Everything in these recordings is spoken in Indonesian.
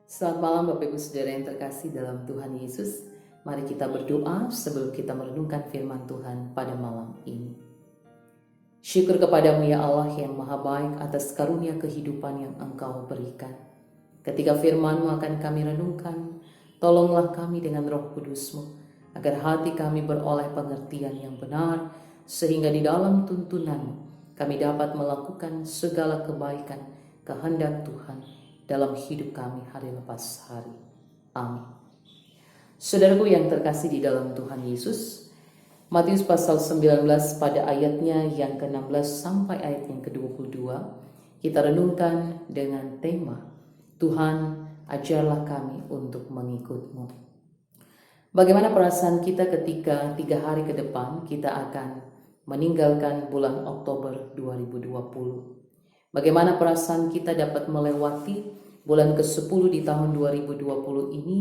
Selamat malam Bapak Ibu Saudara yang terkasih dalam Tuhan Yesus. Mari kita berdoa sebelum kita merenungkan firman Tuhan pada malam ini. Syukur kepadamu ya Allah yang maha baik atas karunia kehidupan yang Engkau berikan. Ketika firman-Mu akan kami renungkan, tolonglah kami dengan Roh Kudus-Mu, agar hati kami beroleh pengertian yang benar, sehingga di dalam tuntunan-Mu kami dapat melakukan segala kebaikan kehendak Tuhan dalam hidup kami hari lepas hari. Amin. Saudaraku yang terkasih di dalam Tuhan Yesus, Matius pasal 19 pada ayatnya yang ke-16 sampai ayat yang ke-22, kita renungkan dengan tema, Tuhan ajarlah kami untuk mengikut-Mu. Bagaimana perasaan kita ketika 3 hari ke depan kita akan meninggalkan bulan Oktober 2020? Bagaimana perasaan kita dapat melewati bulan ke-10 di tahun 2020 ini,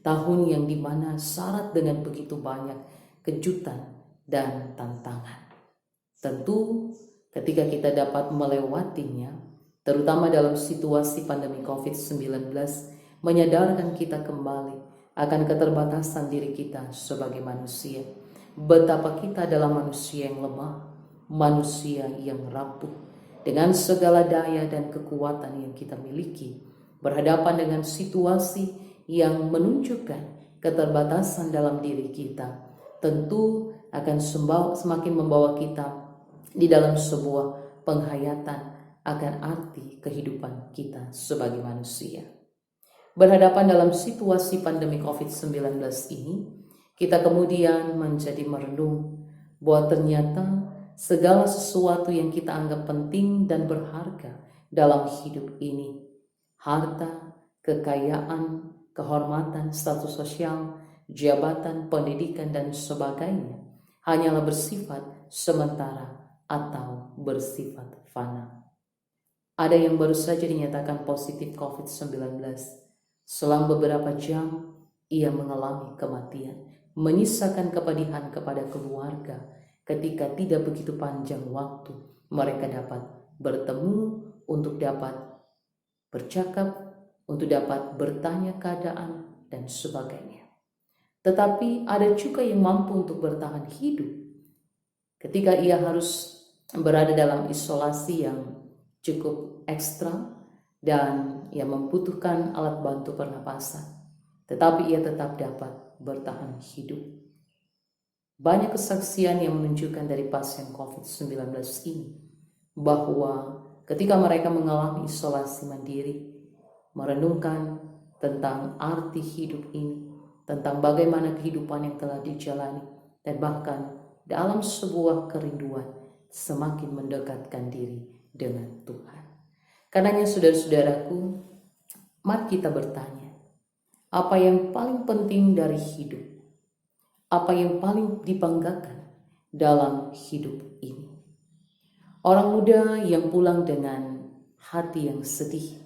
tahun yang dimana syarat dengan begitu banyak kejutan dan tantangan. Tentu ketika kita dapat melewatinya, terutama dalam situasi pandemi COVID-19, menyadarkan kita kembali akan keterbatasan diri kita sebagai manusia. Betapa kita adalah manusia yang lemah, manusia yang rapuh, dengan segala daya dan kekuatan yang kita miliki, berhadapan dengan situasi yang menunjukkan keterbatasan dalam diri kita, tentu akan semakin membawa kita di dalam sebuah penghayatan akan arti kehidupan kita sebagai manusia. Berhadapan dalam situasi pandemi COVID-19 ini, kita kemudian menjadi merenung bahwa ternyata segala sesuatu yang kita anggap penting dan berharga dalam hidup ini, harta, kekayaan, kehormatan, status sosial, jabatan, pendidikan, dan sebagainya, hanyalah bersifat sementara atau bersifat fana. Ada yang baru saja dinyatakan positif COVID-19. Selang beberapa jam, ia mengalami kematian, menyisakan kepedihan kepada keluarga, ketika tidak begitu panjang waktu mereka dapat bertemu untuk dapat bercakap, untuk dapat bertanya keadaan dan sebagainya. Tetapi ada juga yang mampu untuk bertahan hidup ketika ia harus berada dalam isolasi yang cukup ekstra dan ia membutuhkan alat bantu pernapasan, tetapi ia tetap dapat bertahan hidup. Banyak kesaksian yang menunjukkan dari pasien COVID-19 ini bahwa ketika mereka mengalami isolasi mandiri, merenungkan tentang arti hidup ini, tentang bagaimana kehidupan yang telah dijalani, dan bahkan dalam sebuah kerinduan semakin mendekatkan diri dengan Tuhan. Karenanya saudara-saudaraku, mari kita bertanya, apa yang paling penting dari hidup? Apa yang paling dibanggakan dalam hidup ini? Orang muda yang pulang dengan hati yang sedih,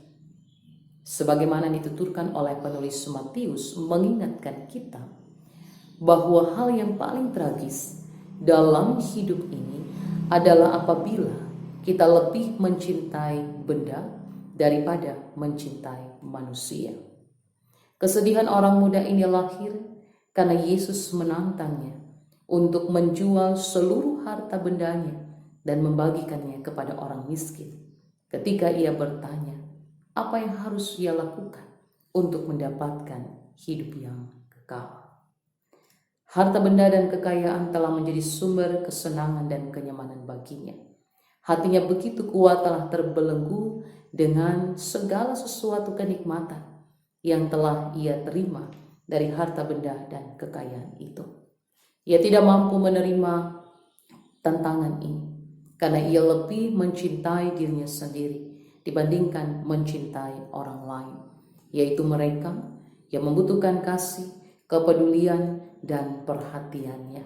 sebagaimana dituturkan oleh penulis Matius, mengingatkan kita bahwa hal yang paling tragis dalam hidup ini adalah apabila kita lebih mencintai benda daripada mencintai manusia. Kesedihan orang muda ini lahir karena Yesus menantangnya untuk menjual seluruh harta bendanya dan membagikannya kepada orang miskin. Ketika ia bertanya, apa yang harus ia lakukan untuk mendapatkan hidup yang kekal? Harta benda dan kekayaan telah menjadi sumber kesenangan dan kenyamanan baginya. Hatinya begitu kuat telah terbelenggu dengan segala sesuatu kenikmatan yang telah ia terima dari harta benda dan kekayaan itu. Ia tidak mampu menerima tantangan ini karena ia lebih mencintai dirinya sendiri dibandingkan mencintai orang lain, yaitu mereka yang membutuhkan kasih, kepedulian, dan perhatiannya.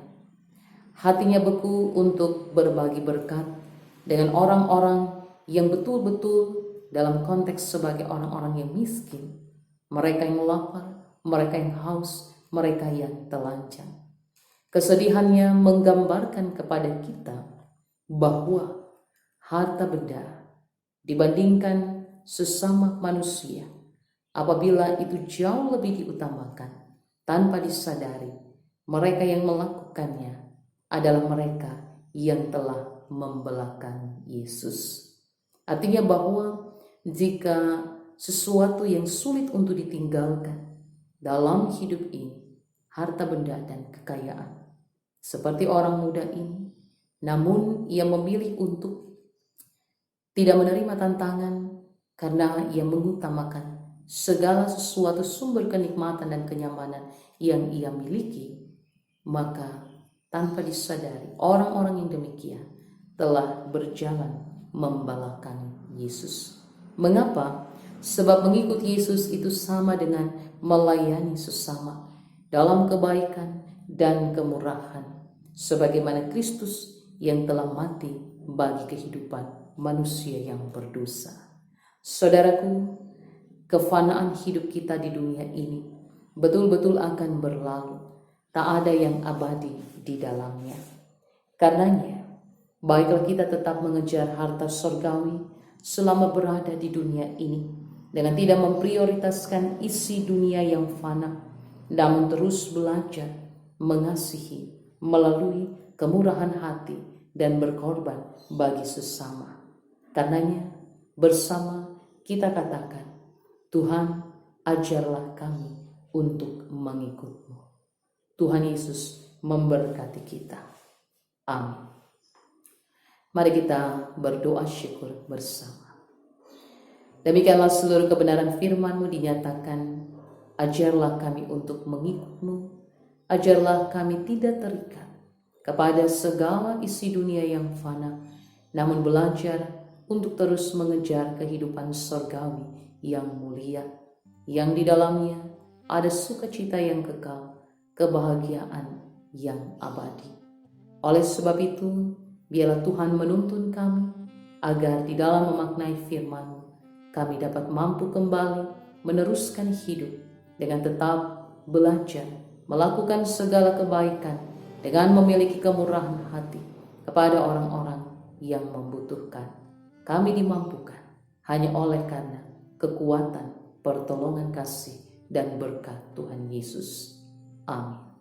Hatinya beku untuk berbagi berkat dengan orang-orang yang betul-betul dalam konteks sebagai orang-orang yang miskin, mereka yang lapar, mereka yang haus, mereka yang telanjang. Kesedihannya menggambarkan kepada kita bahwa harta benda dibandingkan sesama manusia, apabila itu jauh lebih diutamakan, tanpa disadari, mereka yang melakukannya adalah mereka yang telah membelakan Yesus. Artinya bahwa jika sesuatu yang sulit untuk ditinggalkan dalam hidup ini, harta benda dan kekayaan, seperti orang muda ini, namun ia memilih untuk tidak menerima tantangan karena ia mengutamakan segala sesuatu sumber kenikmatan dan kenyamanan yang ia miliki, maka tanpa disadari orang-orang yang demikian telah berjalan membalakan Yesus. Mengapa? Sebab mengikut Yesus itu sama dengan melayani sesama dalam kebaikan dan kemurahan, sebagaimana Kristus yang telah mati bagi kehidupan manusia yang berdosa. Saudaraku, kefanaan hidup kita di dunia ini betul-betul akan berlalu. Tak ada yang abadi di dalamnya. Karenanya, baiklah kita tetap mengejar harta surgawi selama berada di dunia ini, dengan tidak memprioritaskan isi dunia yang fana, namun terus belajar mengasihi melalui kemurahan hati dan berkorban bagi sesama. Karenanya, bersama kita katakan, Tuhan, ajarlah kami untuk mengikut-Mu. Tuhan Yesus memberkati kita. Amin. Mari kita berdoa syukur bersama. Demikianlah seluruh kebenaran firman-Mu dinyatakan. Ajarlah kami untuk mengikut-Mu. Ajarlah kami tidak terikat kepada segala isi dunia yang fana, namun belajar untuk terus mengejar kehidupan surgawi yang mulia, yang di dalamnya ada sukacita yang kekal, kebahagiaan yang abadi. Oleh sebab itu, biarlah Tuhan menuntun kami agar di dalam memaknai firman-Mu kami dapat mampu kembali meneruskan hidup dengan tetap belajar melakukan segala kebaikan dengan memiliki kemurahan hati kepada orang-orang yang membutuhkan. Kami dimampukan hanya oleh karena kekuatan, pertolongan kasih, dan berkat Tuhan Yesus. Amin.